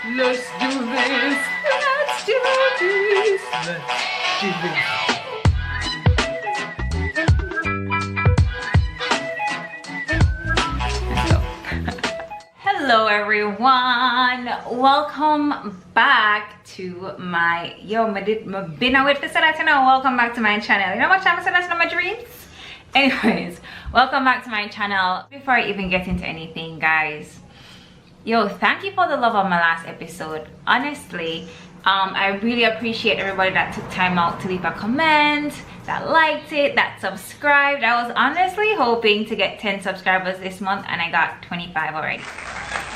Let's do this. Let's do this. Let's do this. Hello everyone, welcome back to my been away for welcome back to my channel. You know what time I said that's not my dreams? Anyways, welcome back to my channel. Before I even get into anything, guys, thank you for the love on my last episode. Honestly, I really appreciate everybody that took time out to leave a comment, that liked it, that subscribed. I was honestly hoping to get 10 subscribers this month and I got 25 already.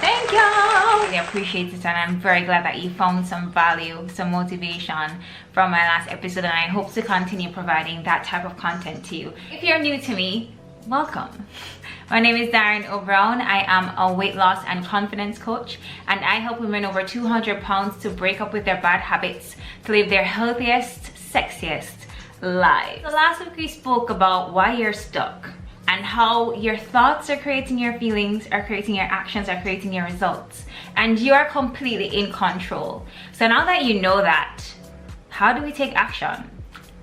Thank you. I really appreciate it, and I'm very glad that you found some value, some motivation from my last episode, and I hope to continue providing that type of content to you. If you're new to me, welcome. My name is Darren O'Brown. I am a weight loss and confidence coach, and I help women over 200 pounds to break up with their bad habits to live their healthiest, sexiest life. So last week we spoke about why you're stuck and how your thoughts are creating your feelings, are creating your actions, are creating your results, and you are completely in control. So now that you know that, how do we take action?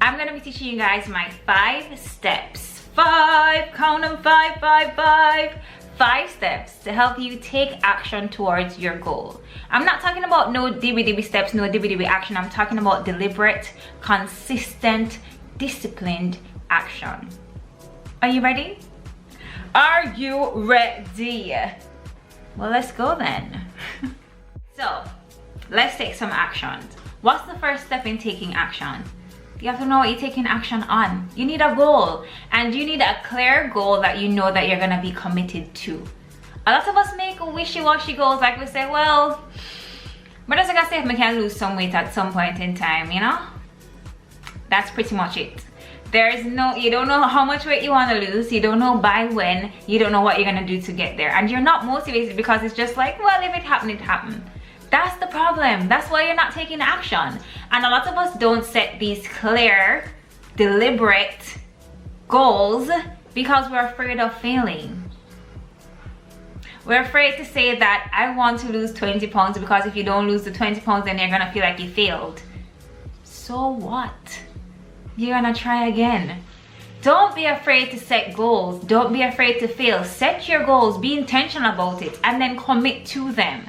I'm gonna be teaching you guys my 5 steps. 5, count them, 5 steps to help you take action towards your goal. I'm not talking about no dibby steps, no dibby action. I'm talking about deliberate, consistent, disciplined action. Are you ready? Are you ready? Well, let's go then. So, let's take some action. What's the first step in taking action? You have to know what you're taking action on. You need a goal, and you need a clear goal that you know that you're gonna be committed to. A lot of us make wishy-washy goals, like we say, well, but as I say, if I can lose some weight at some point in time, you know? That's pretty much it. You don't know how much weight you want to lose, you don't know by when, you don't know what you're gonna do to get there, and you're not motivated because it's just like, well, if it happened, it happened. That's the problem. That's why you're not taking action. And a lot of us don't set these clear, deliberate goals because we're afraid of failing. We're afraid to say that I want to lose 20 pounds because if you don't lose the 20 pounds, then you're gonna feel like you failed. So what? You're gonna try again. Don't be afraid to set goals. Don't be afraid to fail. Set your goals, be intentional about it, and then commit to them.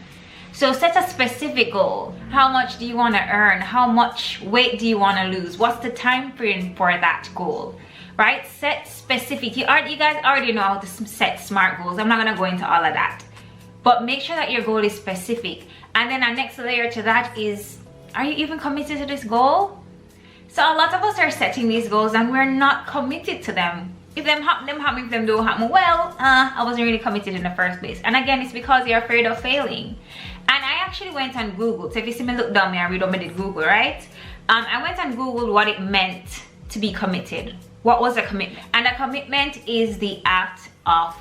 So set a specific goal. How much do you want to earn? How much weight do you want to lose? What's the time frame for that goal? Right? Set specific. You guys already know how to set SMART goals. I'm not going to go into all of that. But make sure that your goal is specific. And then our next layer to that is, are you even committed to this goal? So a lot of us are setting these goals and we're not committed to them. If them happen, them happen. If them don't happen, well, I wasn't really committed in the first place. And again, it's because you're afraid of failing. And I actually went on Google. So if you see me look down me, I read what I did Google, right? I went on Google what it meant to be committed. What was a commitment? And a commitment is the act of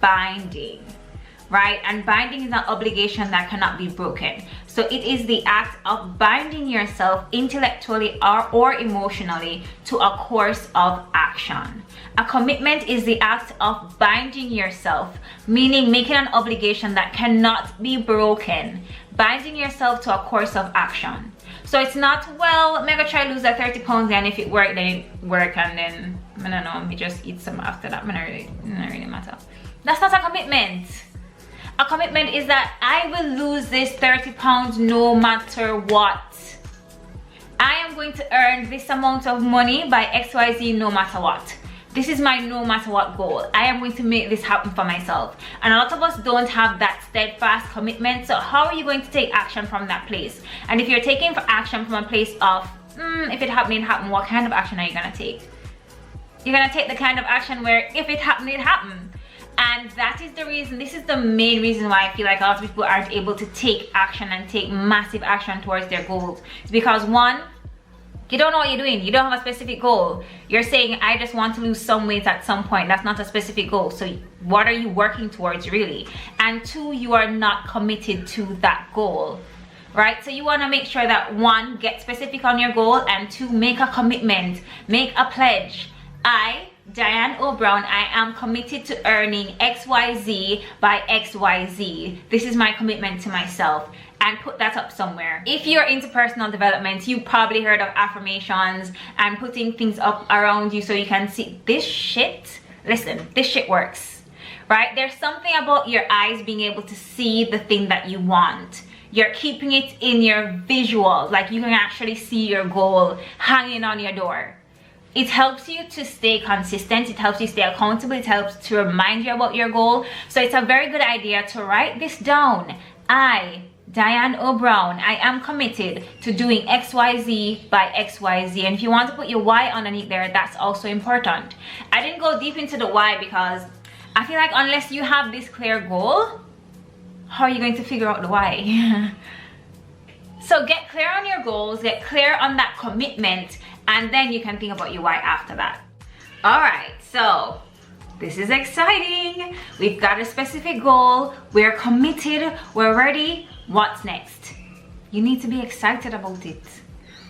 binding, right? And binding is an obligation that cannot be broken. So it is the act of binding yourself intellectually or emotionally to a course of action. A commitment is the act of binding yourself, meaning making an obligation that cannot be broken, binding yourself to a course of action. So it's not, well, I'm gonna try to lose that 30 pounds and if it worked, then it worked, and then, I don't know, me just eat some after that, it not really matter. That's not a commitment. A commitment is that I will lose this 30 pounds no matter what. I am going to earn this amount of money by XYZ no matter what. This is my no matter what goal. I am going to make this happen for myself. And a lot of us don't have that steadfast commitment. So how are you going to take action from that place? And if you're taking action from a place of, if it happened, it happened, what kind of action are you gonna take? You're gonna take the kind of action where if it happened, it happened. And that is the reason, this is the main reason why I feel like a lot of people aren't able to take action and take massive action towards their goals. It's because one, you don't know what you're doing. You don't have a specific goal. You're saying, I just want to lose some weight at some point. That's not a specific goal. So what are you working towards really? And 2, you are not committed to that goal, right? So you want to make sure that 1, get specific on your goal, and 2, make a commitment, make a pledge. I Diane O'Brown, I am committed to earning XYZ by XYZ. This is my commitment to myself. And put that up somewhere. If you're into personal development, you probably heard of affirmations and putting things up around you so you can see this shit. Listen, this shit works, right? There's something about your eyes being able to see the thing that you want. You're keeping it in your visual, like you can actually see your goal hanging on your door. It helps you to stay consistent. It helps you stay accountable. It helps to remind you about your goal. So it's a very good idea to write this down. Diane O'Brown, I am committed to doing XYZ by XYZ. And if you want to put your Y underneath there, that's also important. I didn't go deep into the why because I feel like unless you have this clear goal, how are you going to figure out the why? So get clear on your goals, get clear on that commitment, and then you can think about your why after that. All right, so this is exciting. We've got a specific goal. We're committed. We're ready. What's next? You need to be excited about it.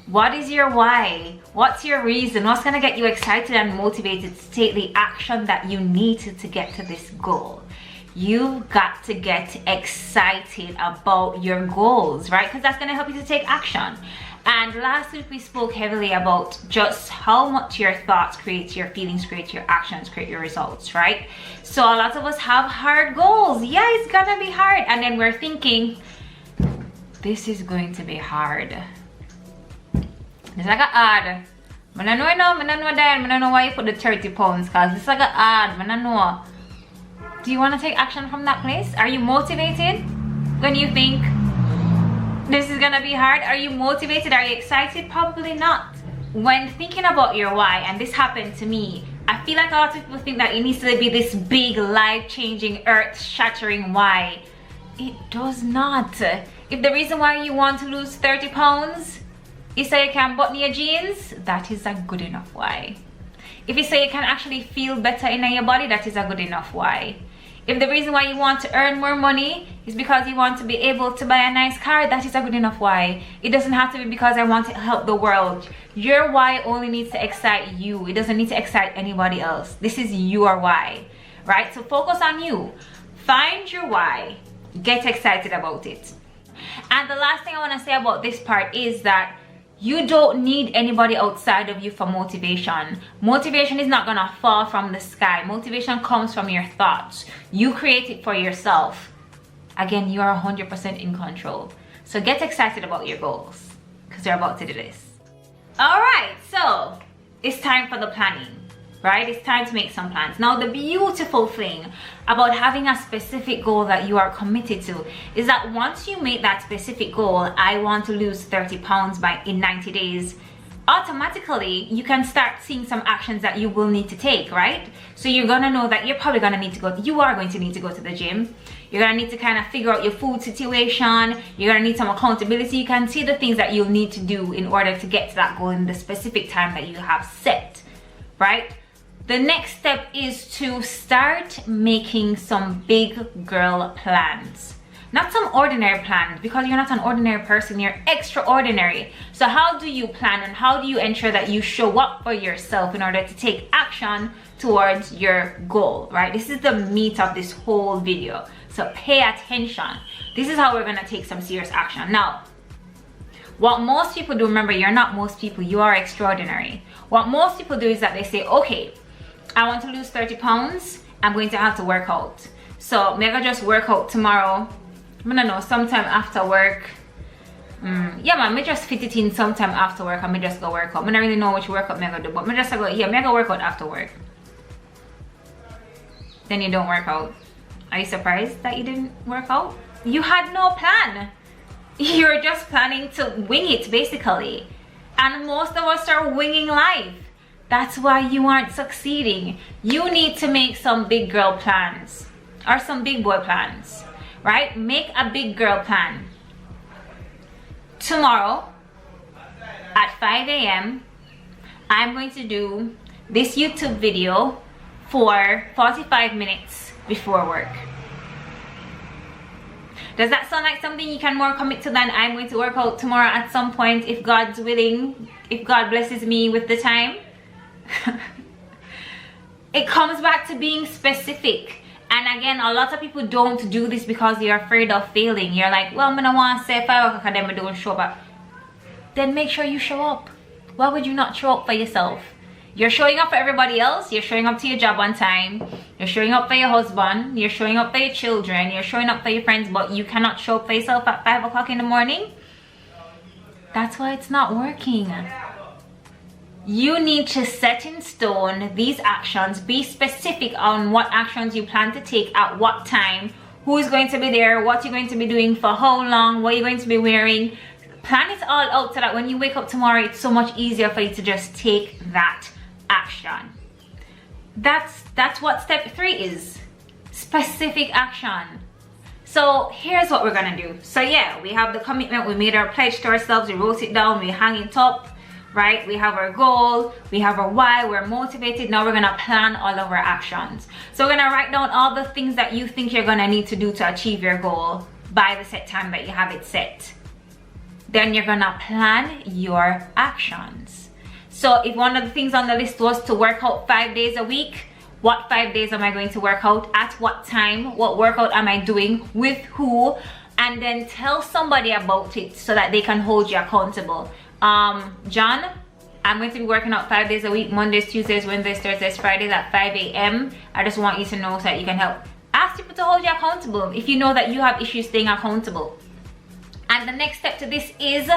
What is your why? What's your reason? What's going to get you excited and motivated to take the action that you need to get to this goal? You've got to get excited about your goals, right? Because that's going to help you to take action. And last week we spoke heavily about just how much your thoughts create your feelings, create your actions, create your results, right? So a lot of us have hard goals. Yeah, it's gonna be hard. And then we're thinking, this is going to be hard. It's like a hard. I don't know why you put the 30 pounds, cause it's like a hard. I don't know. Do you want to take action from that place? Are you motivated when you think this is gonna be hard? Are you motivated? Are you excited? Probably not. When thinking about your why, and this happened to me, I feel like a lot of people think that it needs to be this big, life-changing, earth-shattering why. It does not. If the reason why you want to lose 30 pounds is so you can button your jeans, that is a good enough why. If you say you can actually feel better in your body, that is a good enough why. If the reason why you want to earn more money is because you want to be able to buy a nice car, that is a good enough why. It doesn't have to be because I want to help the world. Your why only needs to excite you. It doesn't need to excite anybody else. This is your why, right? So focus on you. Find your why. Get excited about it. And the last thing I want to say about this part is that you don't need anybody outside of you for motivation. Motivation is not gonna fall from the sky. Motivation comes from your thoughts. You create it for yourself. Again, you are 100% in control. So get excited about your goals because you're about to do this. All right, so it's time for the planning, right? It's time to make some plans. Now, the beautiful thing about having a specific goal that you are committed to is that once you make that specific goal, I want to lose 30 pounds in 90 days, automatically you can start seeing some actions that you will need to take, right? So you're gonna know that you're probably gonna need to go, you are going to need to go to the gym. You're gonna need to kind of figure out your food situation. You're gonna need some accountability. You can see the things that you'll need to do in order to get to that goal in the specific time that you have set, right? The next step is to start making some big girl plans. Not some ordinary plans, because you're not an ordinary person, you're extraordinary. So how do you plan and how do you ensure that you show up for yourself in order to take action towards your goal, right? This is the meat of this whole video. So pay attention. This is how we're gonna take some serious action. Now, what most people do, remember, you're not most people, you are extraordinary. What most people do is that they say, okay, I want to lose 30 pounds, I'm going to have to work out. So maybe I just work out tomorrow. I don't know, sometime after work. Yeah, man, me just fit it in sometime after work and me just go work out. I don't really know which workout I'm gonna do, but me just go, yeah, me go work out after work. Then you don't work out. Are you surprised that you didn't work out? You had no plan. You're just planning to wing it, basically. And most of us are winging life. That's why you aren't succeeding. You need to make some big girl plans or some big boy plans, right? Make a big girl plan. Tomorrow at 5 a.m. I'm going to do this YouTube video for 45 minutes before work. Does that sound like something you can more commit to than I'm going to work out tomorrow at some point, if God's willing, if God blesses me with the time? It comes back to being specific. And again, a lot of people don't do this because they're afraid of failing. You're like, well, I'm gonna want to say 5 o'clock and then I don't show up. Then make sure you show up. Why would you not show up for yourself? You're showing up for everybody else. You're showing up to your job on time. You're showing up for your husband. You're showing up for your children. You're showing up for your friends, but you cannot show up for yourself at 5 o'clock in the morning. That's why it's not working. You need to set in stone these actions. Be specific on what actions you plan to take at what time, who is going to be there, what you're going to be doing for how long, what you're going to be wearing. Plan it all out so that when you wake up tomorrow, it's so much easier for you to just take that action. That's what step 3 is. Specific action. So here's what we're gonna do. So yeah, we have the commitment, we made our pledge to ourselves, we wrote it down, we hang it up, right? We have our goal, we have our why, we're motivated. Now we're gonna plan all of our actions. So we're gonna write down all the things that you think you're gonna need to do to achieve your goal by the set time that you have it set. Then you're gonna plan your actions. So if one of the things on the list was to work out 5 days a week, what 5 days am I going to work out? At what time? What workout am I doing? With who? And then tell somebody about it so that they can hold you accountable. John, I'm going to be working out 5 days a week, Mondays, Tuesdays, Wednesdays, Thursdays, Fridays at 5 a.m. I just want you to know so that you can help. Ask people to hold you accountable if you know that you have issues staying accountable. And the next step to this is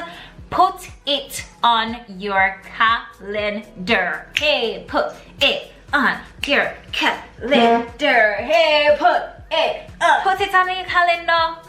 put it on your calendar. Hey, put it on your calendar. Hey, put it on. Put it on your calendar.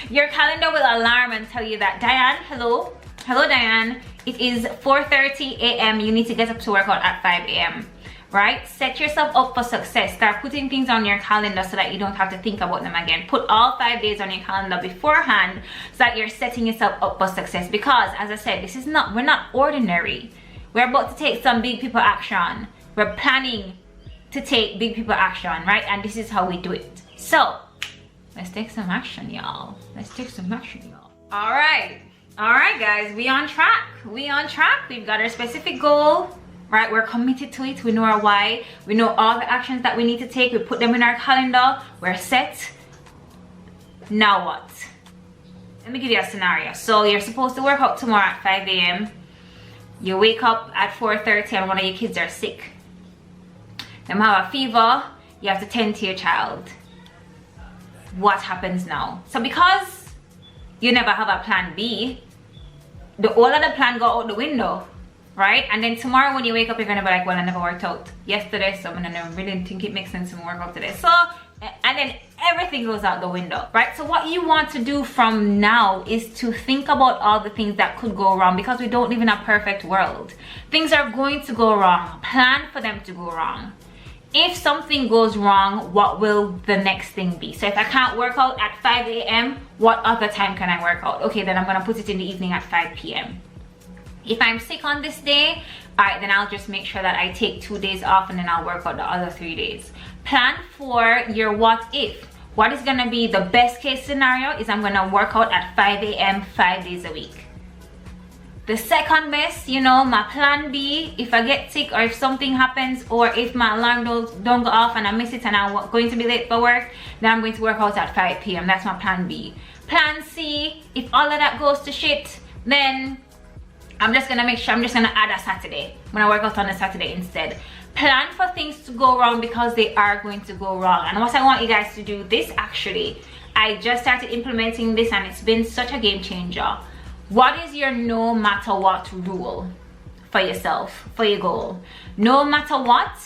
Your calendar will alarm and tell you that, Diane, hello. Hello, Diane. It is 4:30 a.m. You need to get up to work out at 5 a.m. Right? Set yourself up for success. Start putting things on your calendar so that you don't have to think about them again. Put all 5 days on your calendar beforehand so that you're setting yourself up for success. Because as I said, we're not ordinary. We're about to take some big people action. We're planning to take big people action, right? And this is how we do it. So let's take some action, y'all. Let's take some action, y'all. All right, guys, we on track. We've got our specific goal. Right, we're committed to it. We know our why. We know all the actions that we need to take. We put them in our calendar. We're set. Now what? Let me give you a scenario. So you're supposed to work out tomorrow at 5 a.m. You wake up at 4:30 and one of your kids are sick. Them have a fever. You have to tend to your child. What happens now? So because you never have a plan B, the whole of the plan go out the window. Right? And then tomorrow when you wake up, you're gonna be like, well, I never worked out yesterday, so I'm gonna really think it makes sense to work out today. So, and then everything goes out the window, right? So what you want to do from now is to think about all the things that could go wrong, because we don't live in a perfect world. Things are going to go wrong. Plan for them to go wrong. If something goes wrong, what will the next thing be? So if I can't work out at 5 a.m., what other time can I work out? Okay, then I'm gonna put it in the evening at 5 p.m. If I'm sick on this day, all right, then I'll just make sure that I take 2 days off and then I'll work out the other 3 days. Plan for your what if. What is gonna be the best case scenario is I'm gonna work out at 5 a.m. 5 days a week. The second best, you know, my plan B, if I get sick or if something happens or if my alarm don't go off and I miss it and I'm going to be late for work, then I'm going to work out at 5 p.m. That's my plan B. Plan C, if all of that goes to shit, then I'm just gonna add a Saturday. I'm gonna work out on a Saturday instead. Plan for things to go wrong because they are going to go wrong. And what I want you guys to do, this actually, I just started implementing this and it's been such a game changer. What is your no matter what rule for yourself, for your goal? No matter what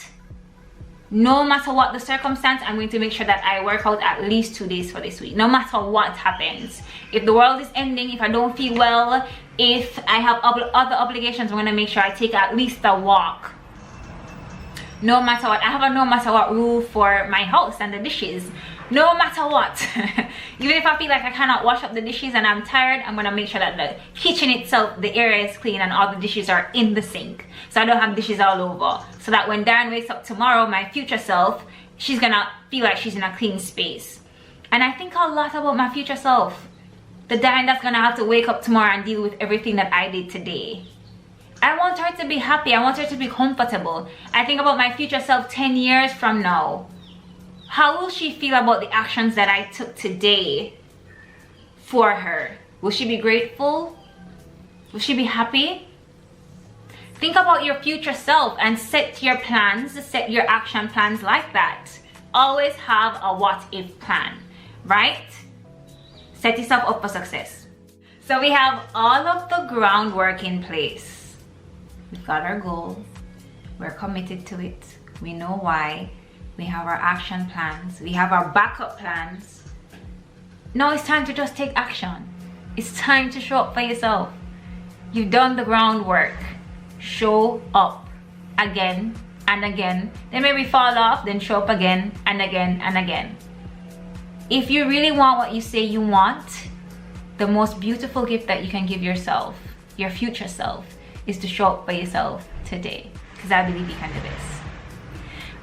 the circumstance, I'm going to make sure that I work out at least 2 days for this week. No matter what happens. If the world is ending, if I don't feel well, if I have other obligations, I'm going to make sure I take at least a walk. No matter what. I have a no matter what rule for my house and the dishes. No matter what. Even if I feel like I cannot wash up the dishes and I'm tired, I'm going to make sure that the kitchen itself, the area is clean and all the dishes are in the sink. So I don't have dishes all over. So that when Darren wakes up tomorrow, my future self, she's going to feel like she's in a clean space. And I think a lot about my future self. The Darren that's going to have to wake up tomorrow and deal with everything that I did today. I want her to be happy. I want her to be comfortable. I think about my future self 10 years from now. How will she feel about the actions that I took today for her? Will she be grateful? Will she be happy? Think about your future self and set your plans, set your action plans like that. Always have a what if plan, right? Set yourself up for success. So we have all of the groundwork in place. We've got our goal. We're committed to it. We know why. We have our action plans. We have our backup plans. Now it's time to just take action. It's time to show up for yourself. You've done the groundwork. Show up again and again. Then maybe fall off, then show up again and again and again. If you really want what you say you want, the most beautiful gift that you can give yourself, your future self, is to show up for yourself today. Because I believe you can do this.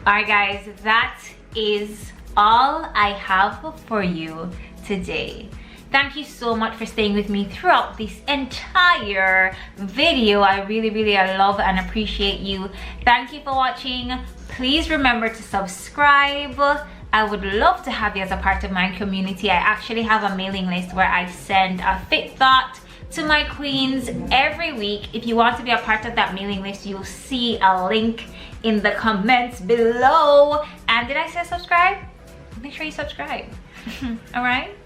Alright guys, that is all I have for you today. Thank you so much for staying with me throughout this entire video. I really love and appreciate you. Thank you for watching. Please remember to subscribe. I would love to have you as a part of my community. I actually have a mailing list where I send a fit thought to my queens every week. If you want to be a part of that mailing list, you'll see a link in the comments below. And did I say subscribe? Make sure you subscribe. All right.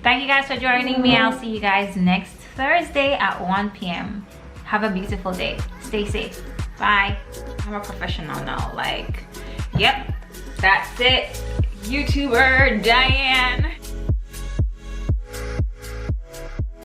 Thank you guys for joining me. I'll see you guys next Thursday at 1 p.m. Have a beautiful day. Stay safe. Bye. I'm a professional now. Like, yep, that's it. YouTuber Diane.